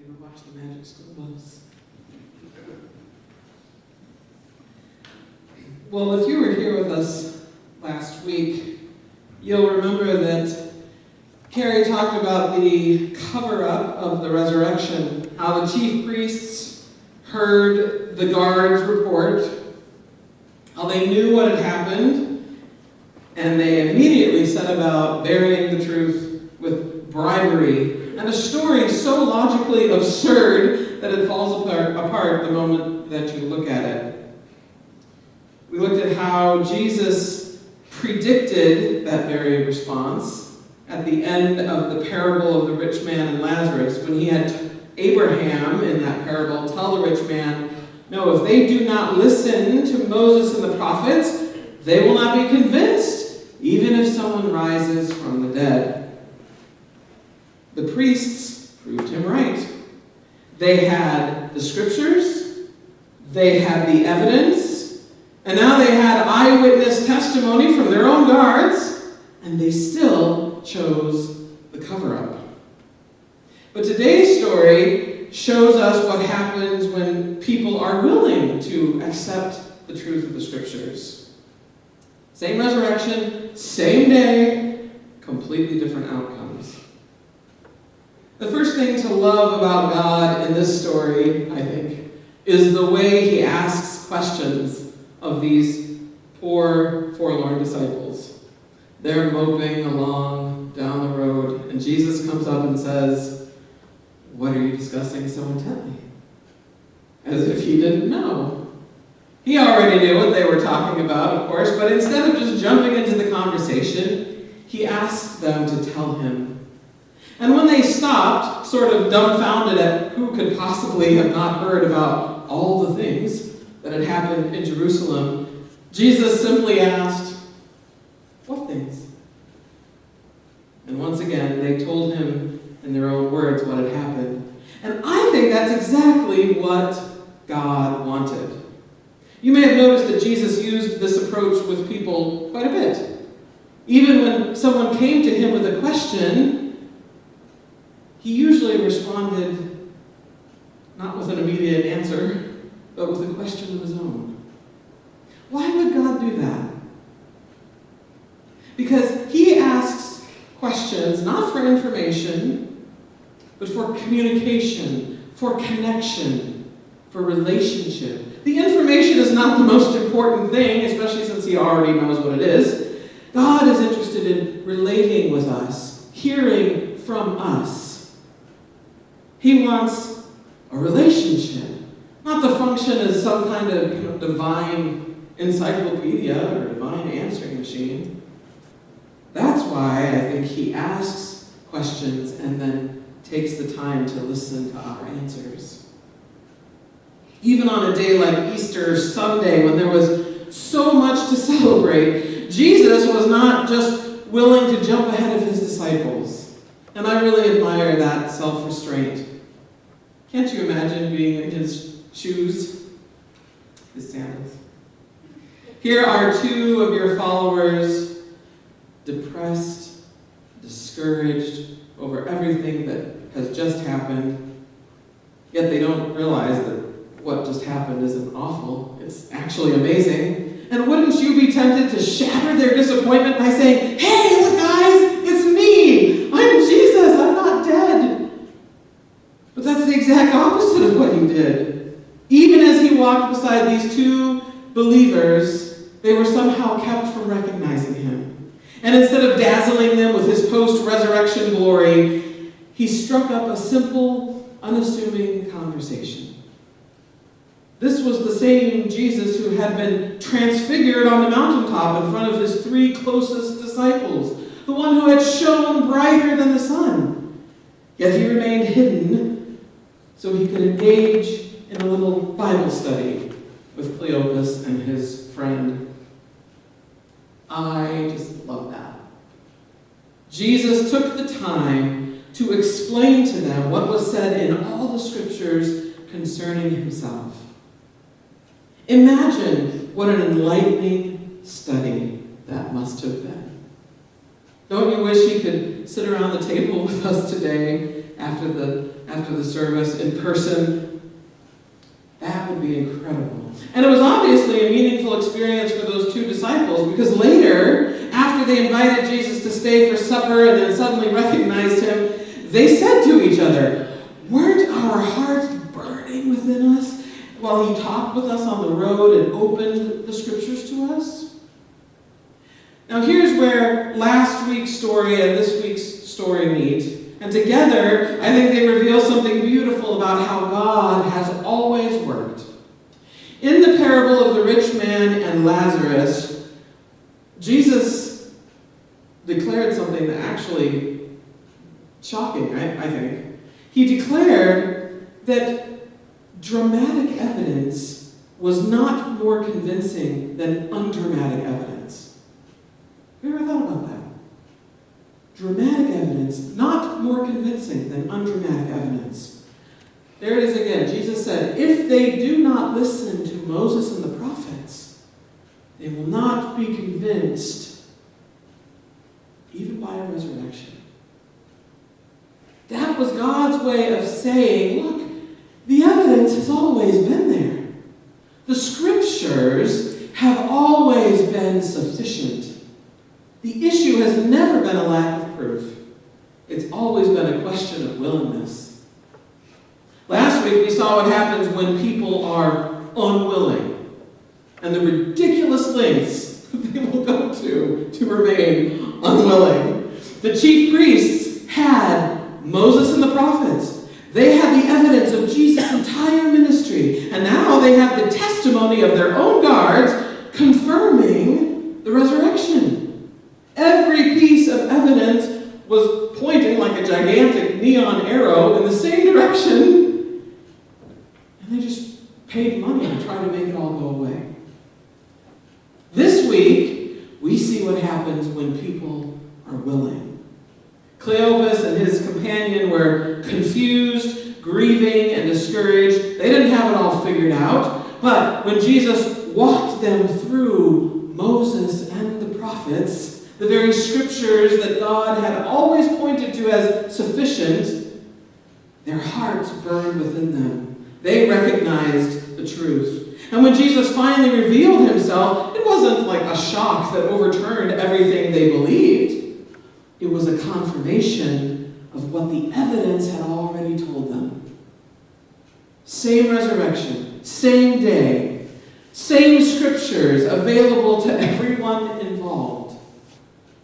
to watch the Magic School Bus. Well, if you were here with us last week, you'll remember that Kelley talked about the cover-up of the resurrection, how the chief priests heard the guards report, how they knew what had happened, and they immediately set about burying the truth with bribery, and a story so logically absurd that it falls apart the moment that you look at it. We looked at how Jesus predicted that very response at the end of the parable of the rich man and Lazarus, when he had Abraham in that parable tell the rich man, no, if they do not listen to Moses and the prophets, they will not be convinced, even if someone rises from the dead. The priests proved him right. They had the scriptures, they had the evidence, and now they had eyewitness testimony from their own guards, and they still chose the cover-up. But today's story shows us what happens when people are willing to accept the truth of the scriptures. Same resurrection, same day, completely different outcomes. The first thing to love about God in this story, I think, is the way he asks questions of these poor, forlorn disciples. They're moping along down the road, and Jesus comes up and says, "What are you discussing so intently?" As if he didn't know. He already knew what they were talking about, of course, but instead of just jumping into the conversation, he asked them to tell him. And when they stopped, sort of dumbfounded at who could possibly have not heard about all the things that had happened in Jerusalem, Jesus simply asked, "What things?" And once again, they told him in their own words what had happened. And I think that's exactly what God wanted. You may have noticed that Jesus used this approach with people quite a bit. Even when someone came to him with a question, he usually responded not with an immediate answer, but with a question of his own. Why would God do that? Because he asks questions not for information, but for communication, for connection, for relationship. The information is not the most important thing, especially since he already knows what it is. God is interested in relating with us, hearing from us. He wants a relationship, not the function as some kind of divine encyclopedia or divine answering machine. That's why I think he asks questions and then takes the time to listen to our answers. Even on a day like Easter Sunday, when there was so much to celebrate, Jesus was not just willing to jump ahead of his disciples. And I really admire that self-restraint. Can't you imagine being in his shoes? His sandals. Here are two of your followers, depressed, discouraged over everything that has just happened, yet they don't realize that what just happened isn't awful. It's actually amazing. And wouldn't you be tempted to shatter their disappointment by saying, "Hey, look guys, it's me! I'm Jesus, I'm not dead." But that's the exact opposite of what he did. Even as he walked beside these two believers, they were somehow kept from recognizing him. And instead of dazzling them with his post-resurrection glory, he struck up a simple, unassuming conversation. This was the same Jesus who had been transfigured on the mountaintop in front of his three closest disciples, the one who had shone brighter than the sun. Yet he remained hidden so he could engage in a little Bible study with Cleopas and his friend. I just love that. Jesus took the time to explain to them what was said in all the scriptures concerning himself. Imagine what an enlightening study that must have been. Don't you wish he could sit around the table with us today after the service in person? That would be incredible. And it was obviously a meaningful experience for those two disciples, because later, after they invited Jesus to stay for supper and then suddenly recognized him, they said to each other, "Weren't our hearts burning within us while he talked with us on the road and opened the scriptures to us?" Now here's where last week's story and this week's story meet. And together, I think they reveal something beautiful about how God has always worked. In the parable of the rich man and Lazarus, Jesus declared something that actually shocking, I think. He declared that dramatic evidence was not more convincing than undramatic evidence. Have you ever thought about that? Dramatic evidence, not more convincing than undramatic evidence. There it is again. Jesus said, if they do not listen to Moses and the prophets, they will not be convinced, even by a resurrection. That was God's way of saying, look, the evidence has always been there. The scriptures have always been sufficient. The issue has never been a lack of proof. It's always been a question of willingness. Last week we saw what happens when people are unwilling and the ridiculous lengths they will go to remain unwilling. The chief priests had Moses and the prophets. They had the evidence of Jesus' entire ministry, and now they have the testimony of their own guards confirming the resurrection. Every piece of evidence was pointing like a gigantic neon arrow in the same direction, and they just paid money to try to make it all go away. This week, we see what happens when people are willing. Cleopas and his companion were confused, grieving, and discouraged. They didn't have it all figured out, but when Jesus walked them through Moses and the prophets, the very scriptures that God had always pointed to as sufficient, their hearts burned within them. They recognized the truth. And when Jesus finally revealed himself, it wasn't like a shock that overturned everything they believed. It was a confirmation of what the evidence had already told them. Same resurrection, same day, same scriptures available to everyone involved.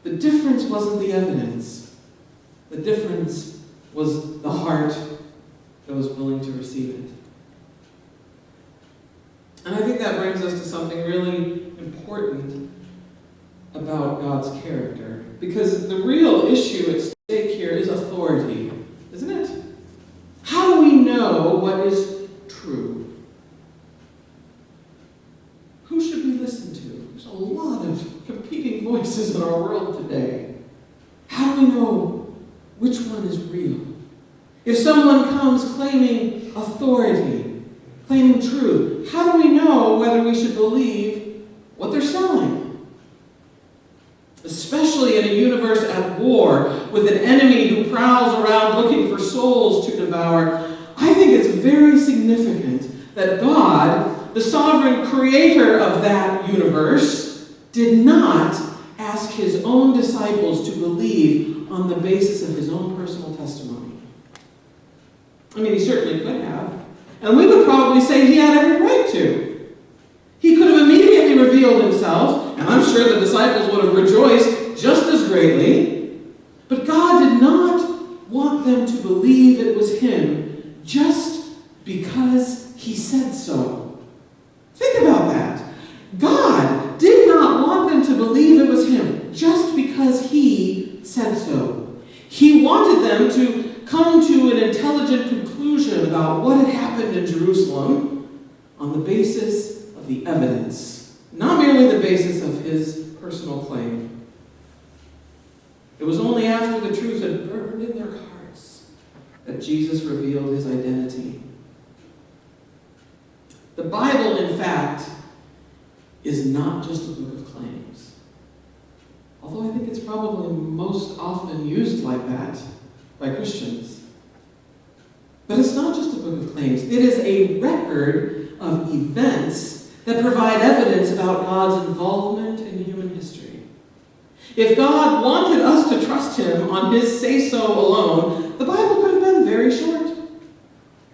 The difference wasn't the evidence. The difference was the heart that was willing to receive it. And I think that brings us to something really important about God's character. Because the real issue at stake here is authority, isn't it? How do we know what is true? Who should we listen to? There's a lot of competing voices in our world today. How do we know which one is real? If someone comes claiming authority, claiming truth, how do we know whether we should believe what they're selling? Especially in a universe at war with an enemy who prowls around looking for souls to devour, I think it's very significant that God, the sovereign creator of that universe, did not ask his own disciples to believe on the basis of his own personal testimony. I mean, he certainly could have. And we would probably say he had every right to. He could have immediately revealed himself, and I'm sure the disciples would have rejoiced just as greatly. But God did not want them to believe it was him just because he said so. Think about that. God did not want them to believe it was him just because he said so. He wanted them to come to an intelligent conclusion about what had happened in Jerusalem on the basis of the evidence, not merely the basis of his personal claim. It was only after the truth had burned in their hearts that Jesus revealed his identity. The Bible, in fact, is not just a book of claims, although I think it's probably most often used like that by Christians. But it's not just a book of claims. It is a record of events that provide evidence about God's involvement in human history. If God wanted us to trust him on his say-so alone, the Bible could have been very short.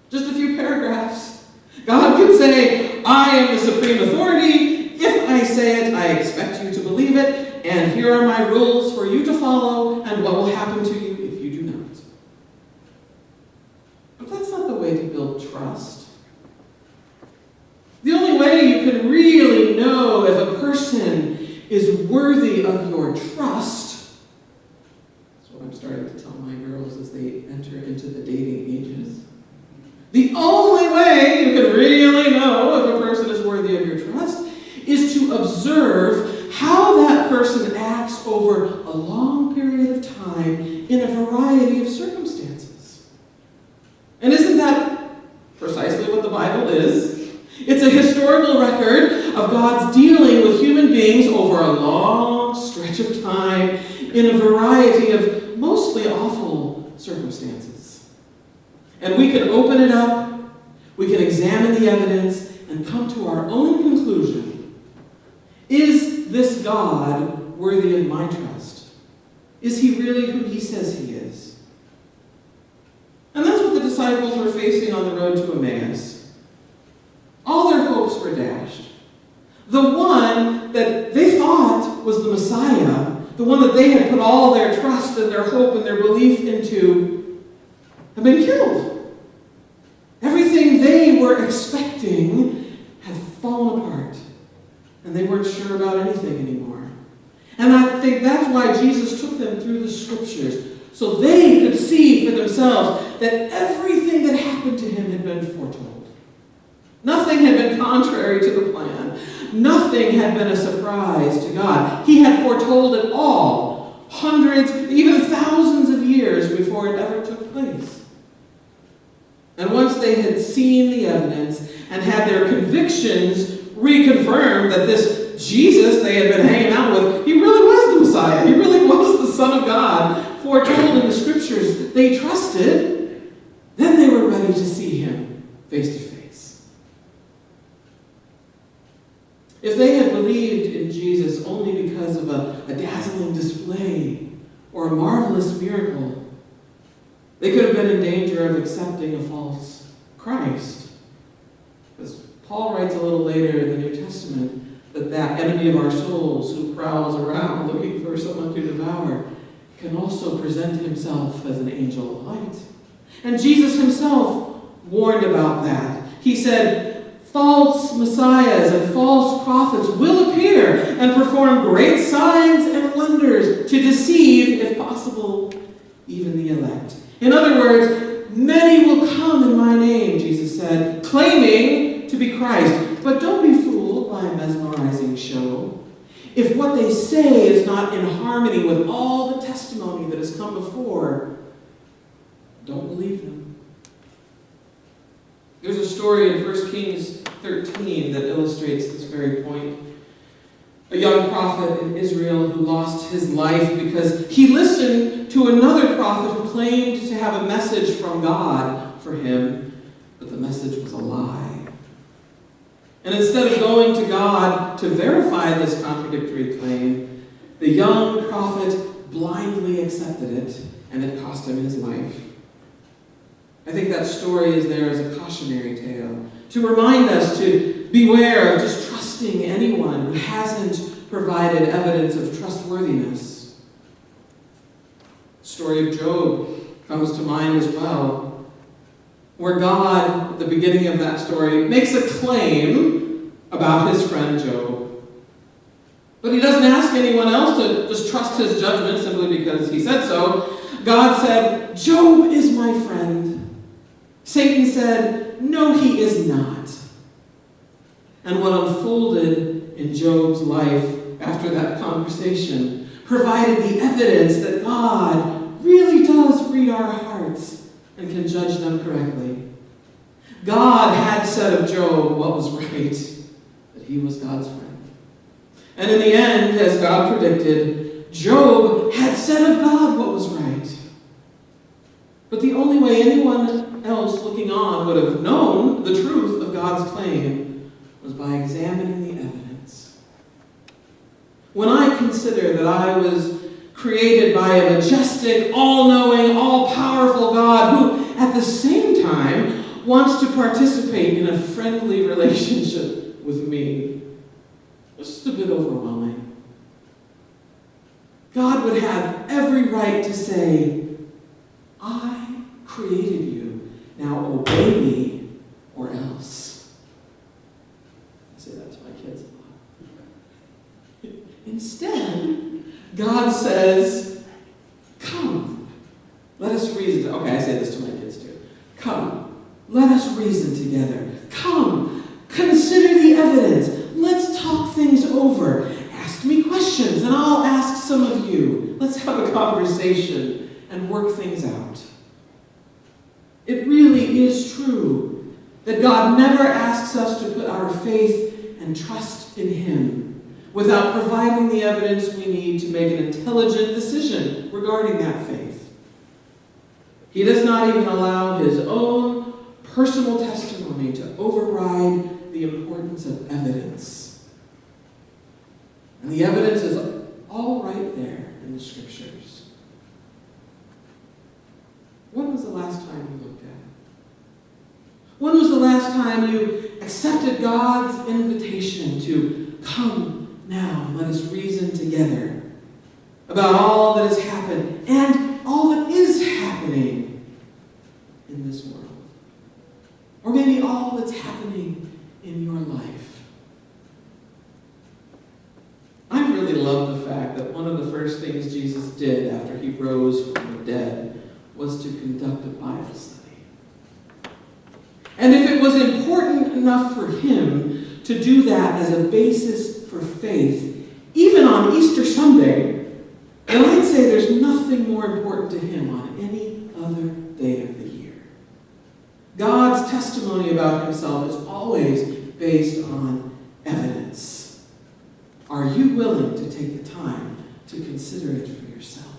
Just a few paragraphs. God could say, I am the supreme authority. If I say it, I expect you to believe it, and here are my rules for you to follow, and what will happen to you if you do not. But that's not the way to build trust. The only way you can really know if a person is worthy of your trust, that's what I'm starting to tell my girls as they enter into the dating ages. The only way you can really know if a person is worthy of your trust is to observe how that person acts over a long period of time in a variety of circumstances. And isn't that precisely what the Bible is? It's a historical record of God's dealing with human beings over a long stretch of time in a variety of mostly awful circumstances. And we can open it up, we can examine the evidence, and come to our own conclusion. Is this God worthy of my trust? Is he really who he says he is? And that's what the disciples were facing on the road to Emmaus. All their hopes were dashed. The one that they thought was the Messiah, the one that they had put all their trust and their hope and their belief into, had been killed. Everything they were expecting had fallen apart, and they weren't sure about anything anymore. And I think that's why Jesus took them through the scriptures, so they could see for themselves that everything that happened to him had been foretold. Nothing had been contrary to the plan. Nothing had been a surprise to God. He had foretold it all, hundreds, even thousands of years before it ever took place. And once they had seen the evidence and had their convictions reconfirmed that this Jesus they had been hanging out with, he really was the Messiah. He really was the Son of God, foretold in the scriptures. They trusted. Then they were ready to see him face to face. If they had believed in Jesus only because of a dazzling display or a marvelous miracle, they could have been in danger of accepting a false Christ. As Paul writes a little later in the New Testament, that enemy of our souls who prowls around looking for someone to devour can also present himself as an angel of light. And Jesus himself warned about that. He said, false messiahs and false prophets will appear and perform great signs and wonders to deceive, if possible, even the elect. In other words, many will come in my name, Jesus said, claiming to be Christ. But don't be fooled by a mesmerizing show. If what they say is not in harmony with all the testimony that has come before, don't believe them. There's a story in 1 Kings 13 that illustrates this very point. A young prophet in Israel who lost his life because he listened to another prophet who claimed to have a message from God for him, but the message was a lie. And instead of going to God to verify this contradictory claim, the young prophet blindly accepted it, and it cost him his life. I think that story is there as a cautionary tale, to remind us to beware of just trusting anyone who hasn't provided evidence of trustworthiness. The story of Job comes to mind as well, where God, at the beginning of that story, makes a claim about his friend Job. But he doesn't ask anyone else to just trust his judgment simply because he said so. God said, Job is my friend. Satan said, no, he is not. And what unfolded in Job's life after that conversation provided the evidence that God really does read our hearts and can judge them correctly. God had said of Job what was right, that he was God's friend. And in the end, as God predicted, Job had said of God what was right. But the only way anyone else looking on would have known the truth of God's claim was by examining the evidence. When I consider that I was created by a majestic, all-knowing, all-powerful God who, at the same time, wants to participate in a friendly relationship with me, it's just a bit overwhelming. God would have every right to say, I created you, now obey me or else. I say that to my kids a lot. Instead, God says, come, let us reason. Okay, I say this to my kids too. Come, let us reason together. Come, consider the evidence. Let's talk things over. Ask me questions, and I'll ask some of you. Let's have a conversation and work things out. It really is true that God never asks us to put our faith and trust in Him without providing the evidence we need to make an intelligent decision regarding that faith. He does not even allow His own personal testimony to override the importance of evidence. And the evidence is all right there in the Scriptures. When was the last time you looked at it? When was the last time you accepted God's invitation to come now, let us reason together about all that has happened and all that is happening in this world? Or maybe all that's happening in your life. I really love the fact that one of the first things Jesus did after He rose from the dead was to conduct a Bible study. And if it was important enough for Him to do that as a basis for faith, even on Easter Sunday, then I'd say there's nothing more important to Him on any other day of the year. God's testimony about Himself is always based on evidence. Are you willing to take the time to consider it for yourself?